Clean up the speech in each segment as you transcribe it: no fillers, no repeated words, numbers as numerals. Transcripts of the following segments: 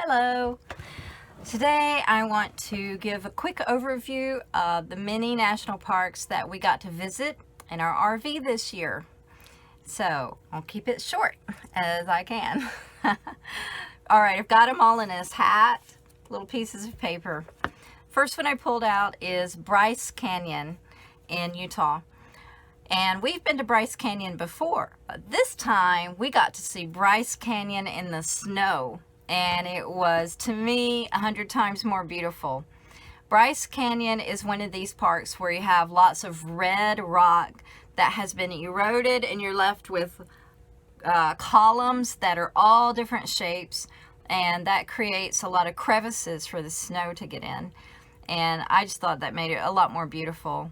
Hello! Today I want to give a quick overview of the many national parks that we got to visit in our RV this year. So I'll keep it short as I can. Alright, I've got them all in this hat, little pieces of paper. First one I pulled out is Bryce Canyon in Utah. And we've been to Bryce Canyon before, but this time we got to see Bryce Canyon in the snow. And it was, to me, 100 times more beautiful. Bryce Canyon is one of these parks where you have lots of red rock that has been eroded, and you're left with columns that are all different shapes, and that creates a lot of crevices for the snow to get in. And I just thought that made it a lot more beautiful.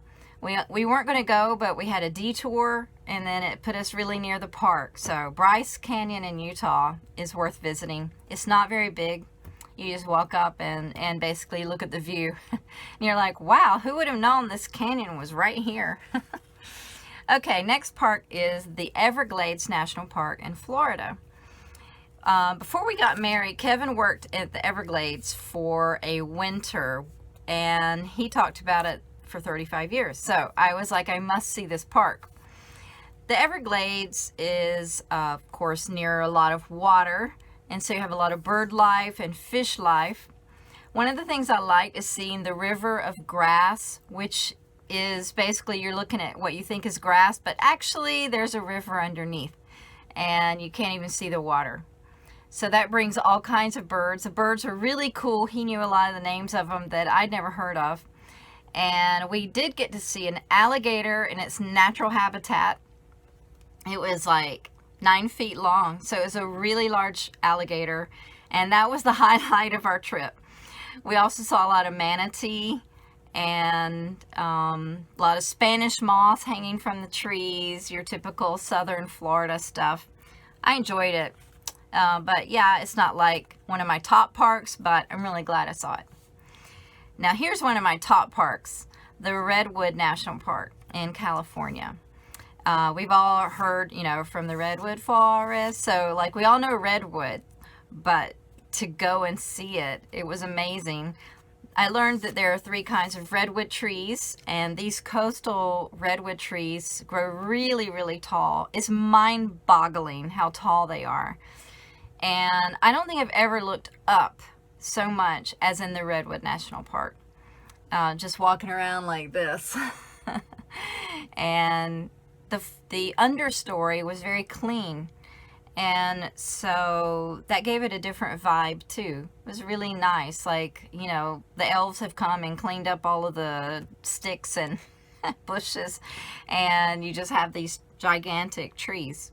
We weren't going to go, but we had a detour, and then it put us really near the park. So Bryce Canyon in Utah is worth visiting. It's not very big. You just walk up and basically look at the view. And you're like, wow, who would have known this canyon was right here? Okay, next park is the Everglades National Park in Florida. Before we got married, Kevin worked at the Everglades for a winter, and he talked about it for 35 years. So I was like, I must see this park. The Everglades is, of course, near a lot of water, and so you have a lot of bird life and fish life. One of the things I like is seeing the river of grass, which is basically you're looking at what you think is grass, but actually there's a river underneath, and you can't even see the water. So that brings all kinds of birds. The birds are really cool. He knew a lot of the names of them that I'd never heard of. And we did get to see an alligator in its natural habitat. It was like 9 feet long, so it was a really large alligator, and that was the highlight of our trip. We also saw a lot of manatee and a lot of Spanish moss hanging from the trees, your typical southern Florida stuff. I enjoyed it, but yeah, it's not like one of my top parks, but I'm really glad I saw it. Now here's one of my top parks, the Redwood National Park in California. We've all heard, from the Redwood Forest, so like we all know Redwood, but to go and see it, it was amazing. I learned that there are 3 kinds of redwood trees, and these coastal redwood trees grow really, really tall. It's mind-boggling how tall they are. And I don't think I've ever looked up so much as in the Redwood National Park. Just walking around like this. And the understory was very clean, and so that gave it a different vibe too. It was really nice, like, the elves have come and cleaned up all of the sticks and bushes, and you just have these gigantic trees.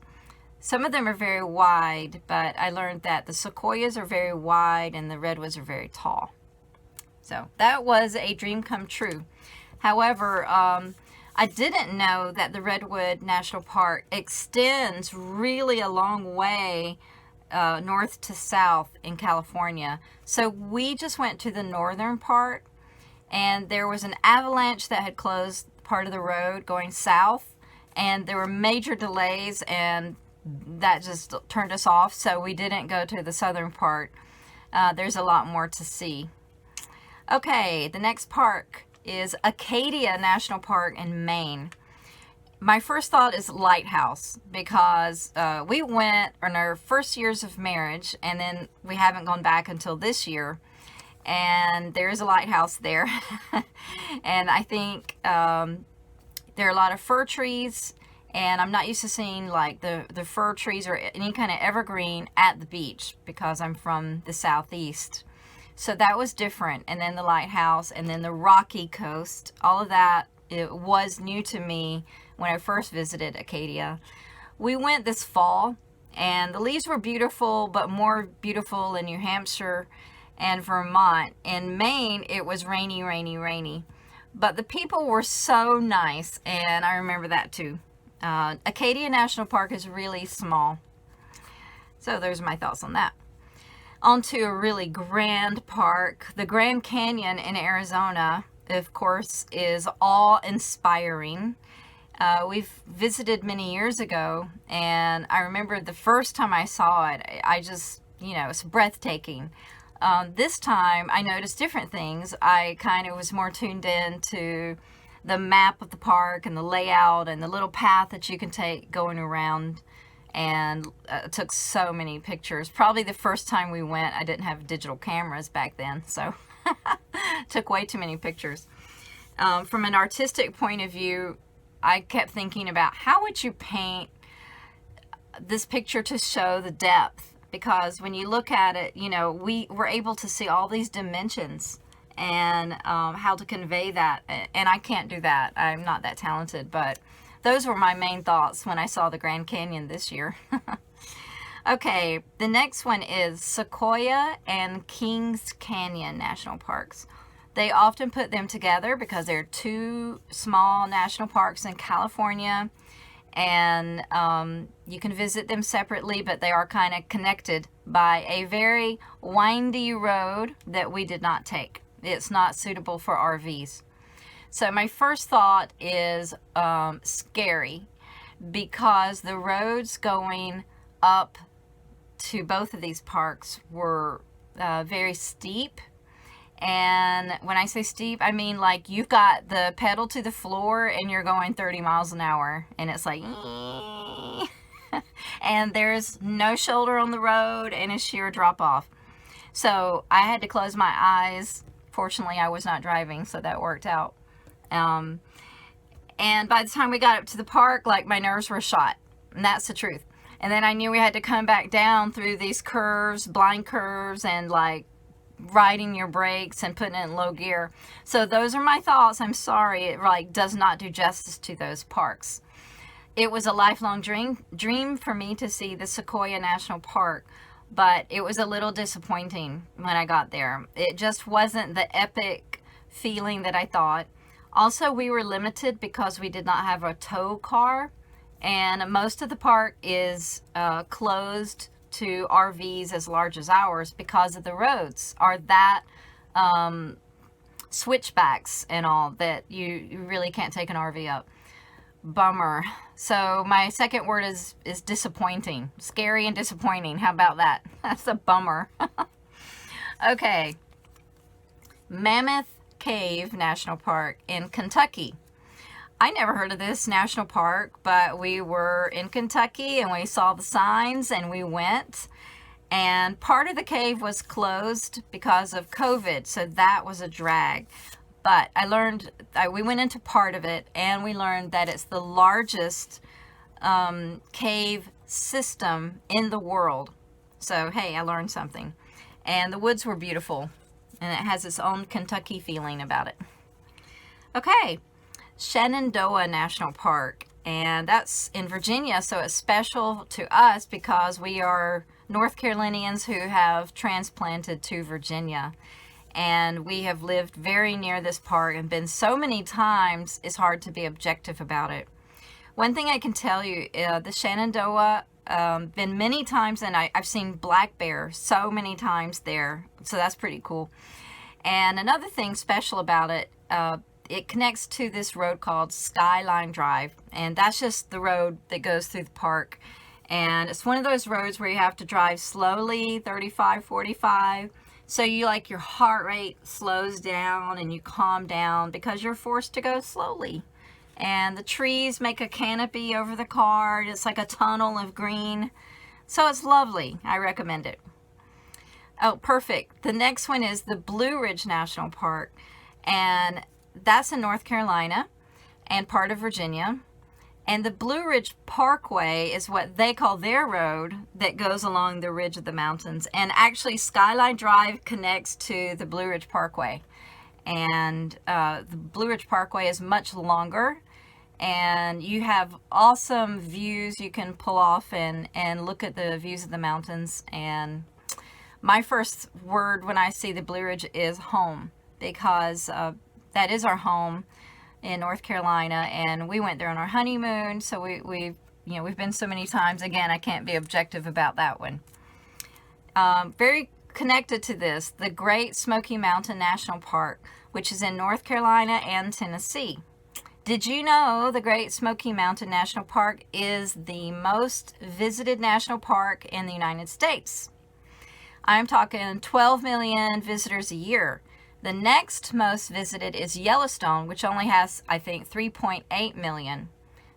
Some of them are very wide, but I learned that the sequoias are very wide and the redwoods are very tall. So that was a dream come true. However, I didn't know that the Redwood National Park extends really a long way north to south in California. So we just went to the northern part, and there was an avalanche that had closed part of the road going south, and there were major delays, and that just turned us off, so we didn't go to the southern part. There's a lot more to see. Okay, the next park is Acadia National Park in Maine. My first thought is lighthouse, because we went in our first years of marriage, and then we haven't gone back until this year, and there is a lighthouse there. And I think there are a lot of fir trees, and I'm not used to seeing like the fir trees or any kind of evergreen at the beach because I'm from the southeast. So that was different. And then the lighthouse, and then the rocky coast, all of that, it was new to me when I first visited Acadia. We went this fall, and the leaves were beautiful, but more beautiful in New Hampshire and Vermont. In Maine, it was rainy, rainy, rainy. But the people were so nice, and I remember that too. Acadia National Park is really small. So there's my thoughts on that. Onto a really grand park. The Grand Canyon in Arizona, of course, is awe-inspiring. We've visited many years ago, and I remember the first time I saw it, I just, it's breathtaking. this time I noticed different things. I kind of was more tuned in to the map of the park and the layout and the little path that you can take going around, and took so many pictures. Probably the first time we went, I didn't have digital cameras back then, so took way too many pictures. From an artistic point of view, I kept thinking about how would you paint this picture to show the depth, because when you look at it, you know, we were able to see all these dimensions and how to convey that, and I can't do that. I'm not that talented, but those were my main thoughts when I saw the Grand Canyon this year. Okay, the next one is Sequoia and Kings Canyon National Parks. They often put them together because they're two small national parks in California, and you can visit them separately, but they are kind of connected by a very windy road that we did not take. It's not suitable for RVs. So my first thought is scary, because the roads going up to both of these parks were very steep. And when I say steep, I mean like you've got the pedal to the floor and you're going 30 miles an hour, and it's like and there's no shoulder on the road and a sheer drop off. So I had to close my eyes. Fortunately, I was not driving, so that worked out. And by the time we got up to the park, like, my nerves were shot, and that's the truth. And then I knew we had to come back down through these curves, blind curves, and like riding your brakes and putting it in low gear. So those are my thoughts. I'm sorry, it like does not do justice to those parks. It was a lifelong dream for me to see the Sequoia National Park, but it was a little disappointing when I got there. It just wasn't the epic feeling that I thought. Also, we were limited because we did not have a tow car, and most of the park is closed to RVs as large as ours because of the roads are that switchbacks and all that you really can't take an RV up. Bummer. So my second word is disappointing. Scary and disappointing. How about that? That's a bummer. Okay. Mammoth Cave National Park in Kentucky. I never heard of this national park, but we were in Kentucky and we saw the signs and we went. And part of the cave was closed because of COVID, so that was a drag. But I learned, we went into part of it, and we learned that it's the largest cave system in the world. So, hey, I learned something. And the woods were beautiful, and it has its own Kentucky feeling about it. Okay, Shenandoah National Park, and that's in Virginia, so it's special to us because we are North Carolinians who have transplanted to Virginia. And we have lived very near this park and been so many times, it's hard to be objective about it. One thing I can tell you, the Shenandoah, been many times, and I've seen black bear so many times there, so that's pretty cool. And another thing special about it, it connects to this road called Skyline Drive, and that's just the road that goes through the park. And it's one of those roads where you have to drive slowly, 35, 45. So you like your heart rate slows down and you calm down because you're forced to go slowly. And the trees make a canopy over the car. It's like a tunnel of green. So it's lovely. I recommend it. Oh, perfect. The next one is the Blue Ridge National Park. And that's in North Carolina and part of Virginia. And the Blue Ridge Parkway is what they call their road that goes along the ridge of the mountains. And actually, Skyline Drive connects to the Blue Ridge Parkway. And the Blue Ridge Parkway is much longer. And you have awesome views you can pull off and look at the views of the mountains. And my first word when I see the Blue Ridge is home, because that is our home in North Carolina, and we went there on our honeymoon, so we've been so many times. Again, I can't be objective about that one. Very connected to this, the Great Smoky Mountain National Park, which is in North Carolina and Tennessee. Did you know the Great Smoky Mountain National Park is the most visited national park in the United States? I'm talking 12 million visitors a year. The next most visited is Yellowstone, which only has, I think, 3.8 million.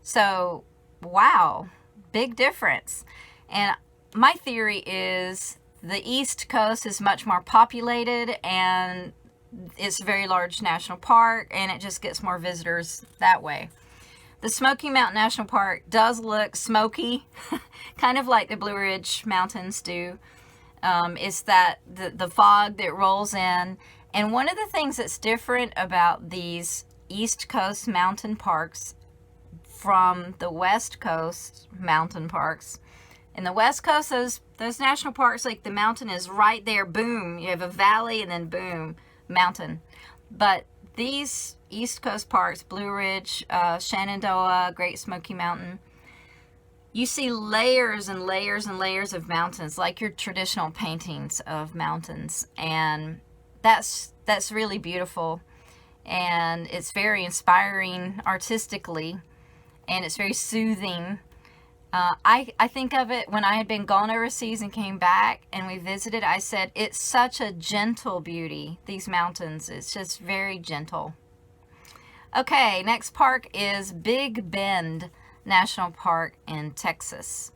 So, wow, big difference. And my theory is the East Coast is much more populated and it's a very large national park, and it just gets more visitors that way. The Smoky Mountain National Park does look smoky, kind of like the Blue Ridge Mountains do. It's that the fog that rolls in. And one of the things that's different about these East Coast mountain parks from the West Coast mountain parks, in the West Coast, those national parks, like the mountain is right there, boom, you have a valley and then boom, mountain. But these East Coast parks, Blue Ridge, Shenandoah, Great Smoky Mountain, you see layers and layers and layers of mountains, like your traditional paintings of mountains. And that's really beautiful. And it's very inspiring artistically. And it's very soothing. I think of it when I had been gone overseas and came back and we visited, I said, it's such a gentle beauty, these mountains. It's just very gentle. Okay, next park is Big Bend National Park in Texas.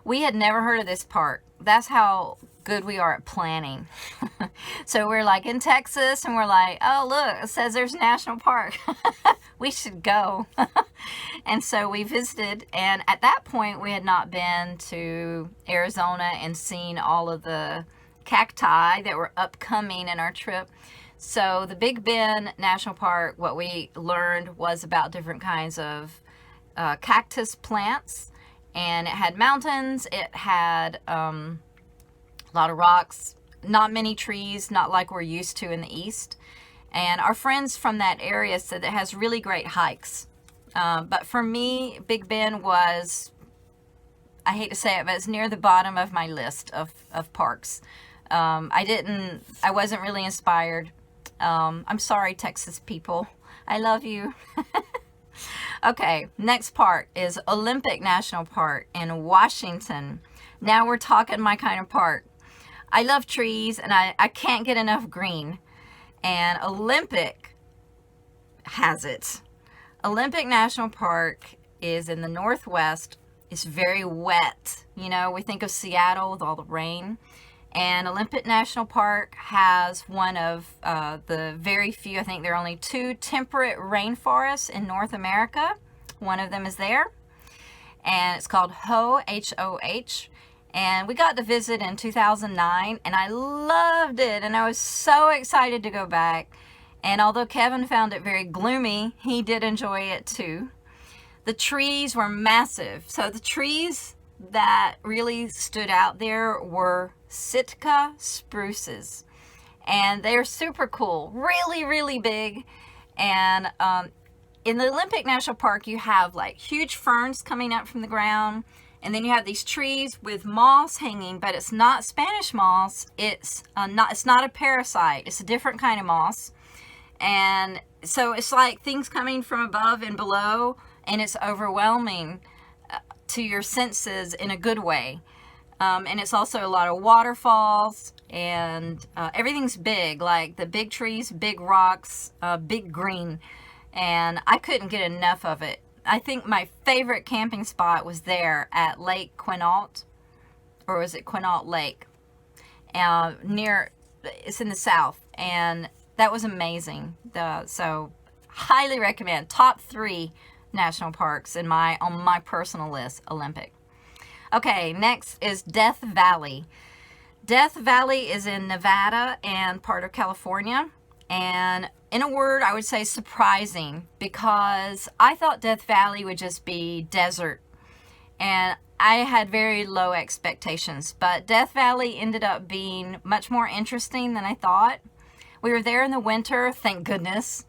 We had never heard of this park. That's how good we are at planning. So we're like in Texas and we're like, oh, look, it says there's a national park. We should go. And so we visited, and at that point we had not been to Arizona and seen all of the cacti that were upcoming in our trip. So the Big Bend National Park, what we learned was about different kinds of cactus plants, and it had mountains, it had a lot of rocks, not many trees, not like we're used to in the East. And our friends from that area said it has really great hikes. But for me, Big Bend was, I hate to say it, but it's near the bottom of my list of parks. I wasn't really inspired. I'm sorry, Texas people. I love you. Okay, next park is Olympic National Park in Washington. Now we're talking my kind of park. I love trees and I can't get enough green. And Olympic has it. Olympic National Park is in the Northwest. It's very wet. You know, we think of Seattle with all the rain. And Olympic National Park has one of the very few, I think there are only 2 temperate rainforests in North America. One of them is there. And it's called Hoh, H-O-H. And we got to visit in 2009, and I loved it. And I was so excited to go back. And although Kevin found it very gloomy, he did enjoy it too. The trees were massive. So the trees that really stood out there were Sitka spruces. And they're super cool, really, really big. And in the Olympic National Park, you have like huge ferns coming up from the ground. And then you have these trees with moss hanging, but it's not Spanish moss. It's not a parasite. It's a different kind of moss. And so it's like things coming from above and below, and it's overwhelming to your senses in a good way. And it's also a lot of waterfalls, and everything's big, like the big trees, big rocks, big green. And I couldn't get enough of it. I think my favorite camping spot was there at Lake Quinault, or was it Quinault Lake? It's in the south, and that was amazing. So highly recommend. Top 3 national parks on my personal list, Olympic. Okay, next is Death Valley. Death Valley is in Nevada and part of California. And in a word, I would say surprising, because I thought Death Valley would just be desert. And I had very low expectations. But Death Valley ended up being much more interesting than I thought. We were there in the winter, thank goodness,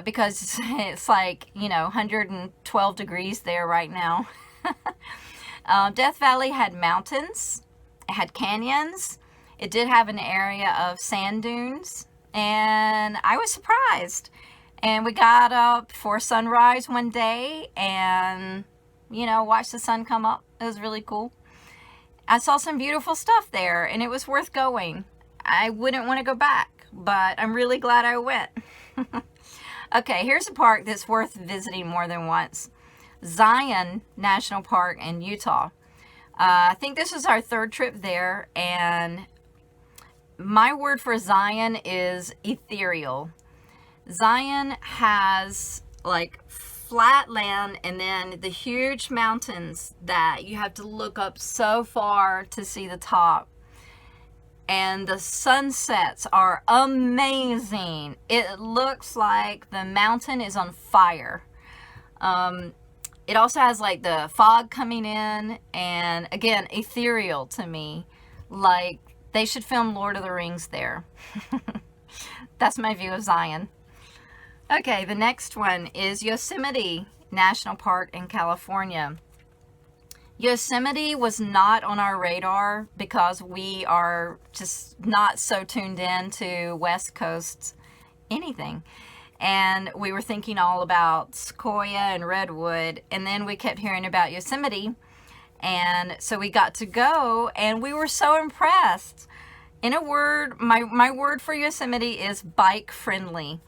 because it's like, 112 degrees there right now. Death Valley had mountains, it had canyons, it did have an area of sand dunes, and I was surprised. And we got up for sunrise one day and, watched the sun come up. It was really cool. I saw some beautiful stuff there, and it was worth going. I wouldn't want to go back, but I'm really glad I went. Okay, here's a park that's worth visiting more than once. Zion National Park in Utah. I think this is our third trip there, and my word for Zion is ethereal. Zion has like flat land and then the huge mountains that you have to look up so far to see the top. And the sunsets are amazing. It looks like the mountain is on fire. It also has like the fog coming in, and again, ethereal to me. Like they should film Lord of the Rings there. That's my view of Zion. Okay, the next one is Yosemite National Park in California. Yosemite was not on our radar because we are just not so tuned in to West Coast anything. And we were thinking all about Sequoia and Redwood, and then we kept hearing about Yosemite. And so we got to go, and we were so impressed. In a word, my word for Yosemite is bike friendly.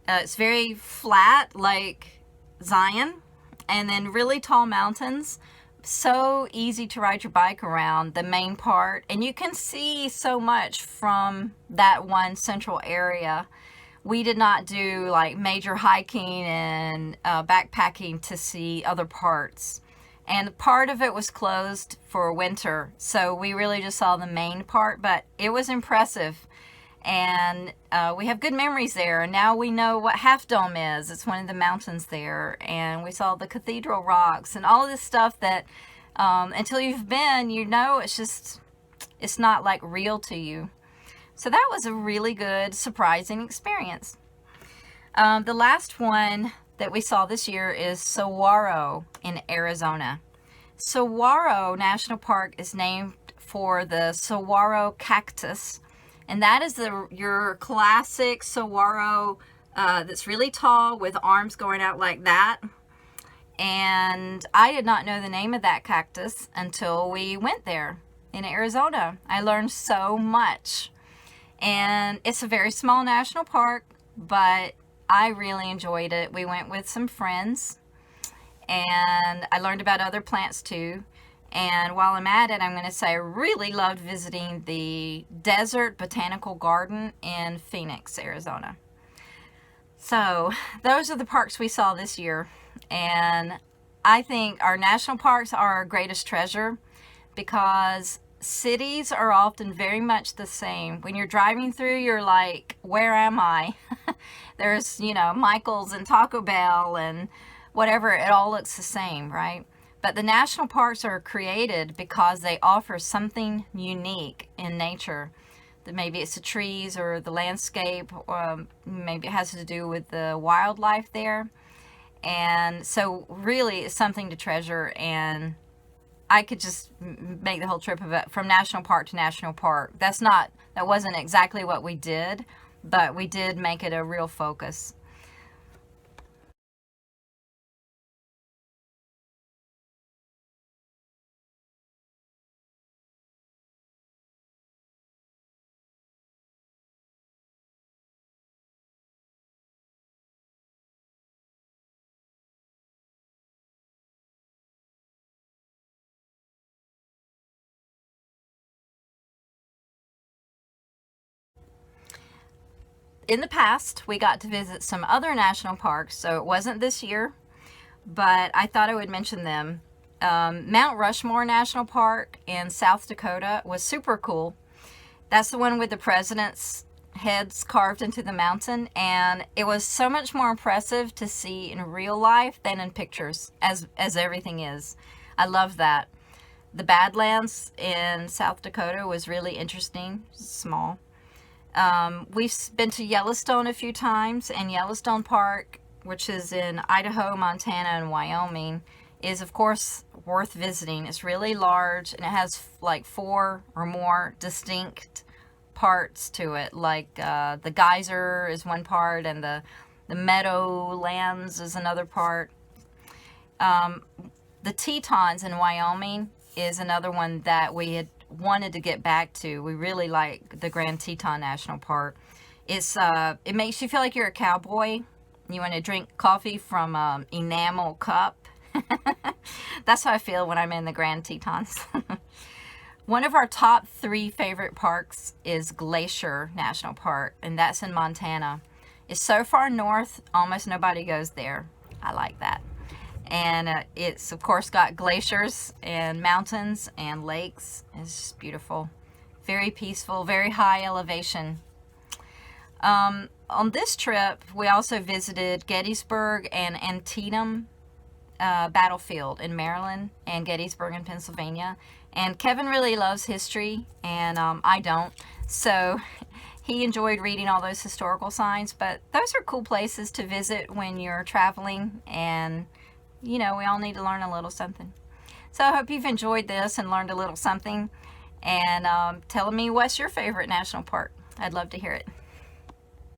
It's very flat like Zion, and then really tall mountains. So easy to ride your bike around the main part, and you can see so much from that one central area. We did not do like major hiking and backpacking to see other parts, and part of it was closed for winter, so we really just saw the main part, but it was impressive. And we have good memories there. And now we know what Half Dome is. It's one of the mountains there. And we saw the Cathedral Rocks and all this stuff that until you've been, you know, it's not like real to you. So that was a really good, surprising experience. The last one that we saw this year is Saguaro in Arizona. Saguaro National Park is named for the saguaro cactus. And that is your classic saguaro that's really tall with arms going out like that. And I did not know the name of that cactus until we went there in Arizona. I learned so much. And it's a very small national park, but I really enjoyed it. We went with some friends, and I learned about other plants too. And while I'm at it, I'm going to say I really loved visiting the Desert Botanical Garden in Phoenix, Arizona. So those are the parks we saw this year. And I think our national parks are our greatest treasure because cities are often very much the same. When you're driving through, you're like, where am I? There's, Michael's and Taco Bell and whatever. It all looks the same, right? But the national parks are created because they offer something unique in nature. That maybe it's the trees or the landscape, or maybe it has to do with the wildlife there. And so really it's something to treasure, and I could just make the whole trip of it from national park to national park. That wasn't exactly what we did, but we did make it a real focus. In the past, we got to visit some other national parks, so it wasn't this year, but I thought I would mention them. Mount Rushmore National Park in South Dakota was super cool. That's the one with the president's heads carved into the mountain, and it was so much more impressive to see in real life than in pictures, as everything is. I love that. The Badlands in South Dakota was really interesting, small. We've been to Yellowstone a few times, and Yellowstone Park, which is in Idaho, Montana, and Wyoming, is of course worth visiting. It's really large, and it has like 4 or more distinct parts to it. Like the geyser is one part, and the meadowlands is another part. The Tetons in Wyoming is another one that we had wanted to get back to. We really like the Grand Teton National Park. It makes you feel like you're a cowboy. You want to drink coffee from an enamel cup. That's how I feel when I'm in the Grand Tetons. One of our top 3 favorite parks is Glacier National Park, and that's in Montana. It's so far north, almost nobody goes there. I like that. And it's, of course, got glaciers and mountains and lakes. It's just beautiful. Very peaceful, very high elevation. On this trip, we also visited Gettysburg and Antietam battlefield in Maryland and Gettysburg in Pennsylvania. And Kevin really loves history, and I don't. So he enjoyed reading all those historical signs. But those are cool places to visit when you're traveling, and you know, we all need to learn a little something. So I hope you've enjoyed this and learned a little something. And tell me, what's your favorite national park? I'd love to hear it.